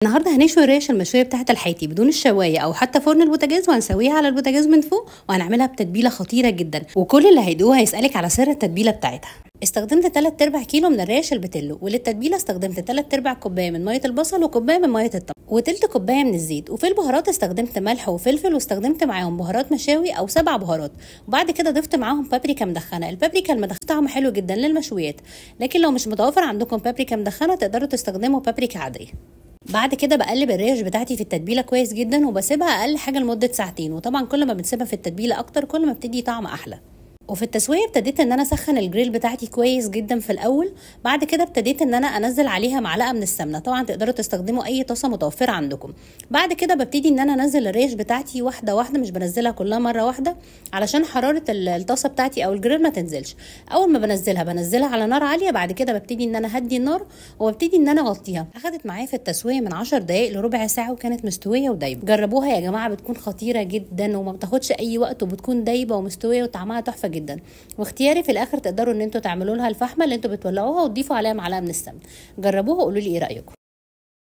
النهارده هنشوي الريش المشويه بتاعه الحياتي بدون الشوايه او حتى فرن البوتاجاز، وهنسويها على البوتاجاز من فوق، وهنعملها بتتبيله خطيره جدا، وكل اللي هيدوها هيسالك على سر التتبيله بتاعتها. استخدمت 3/4 كيلو من الريش البتلو، وللتتبيله استخدمت 3/4 كوبايه من ميه البصل وكوبايه من ميه الطماطم وتلت كوبايه من الزيت. وفي البهارات استخدمت ملح وفلفل، واستخدمت معاهم بهارات مشاوي او 7 بهارات، وبعد كده ضفت معاهم بابريكا مدخنه. البابريكا المدخنه طعم حلو جدا للمشويات، لكن لو مش متوفر عندكم بابريكا مدخنه تقدروا تستخدموا بابريكا عاديه. بعد كده بقلب الريش بتاعتي في التتبيله كويس جدا، وبسيبها اقل حاجه لمده ساعتين، وطبعا كل ما بنسيبها في التتبيله اكتر كل ما بتدي طعم احلى. وفي التسويه ابتديت ان انا اسخن الجريل بتاعتي كويس جدا في الاول. بعد كده ابتديت ان انا انزل عليها معلقه من السمنه، طبعا تقدروا تستخدموا اي طاسه متوفره عندكم. بعد كده ببتدي ان انا انزل الريش بتاعتي واحده واحده، مش بنزلها كلها مره واحده علشان حراره الطاسه بتاعتي او الجريل ما تنزلش. اول ما بنزلها على نار عاليه، بعد كده ببتدي ان انا هدي النار وببتدي ان انا اغطيها. اخدت معايا في التسويه من 10 دقائق لربع ساعه، وكانت مستويه ودايبه. جربوها يا جماعه، بتكون خطيره جدا وما بتاخدش اي وقت، وبتكون دايبه ومستويه وطعمها تحفه جدا. واختياري في الاخر تقدروا ان انتوا تعملوا لها الفحمه اللي انتوا بتولعوها وتضيفوا عليها معلقه من السمن. جربوها وقولوا لي ايه رايكم.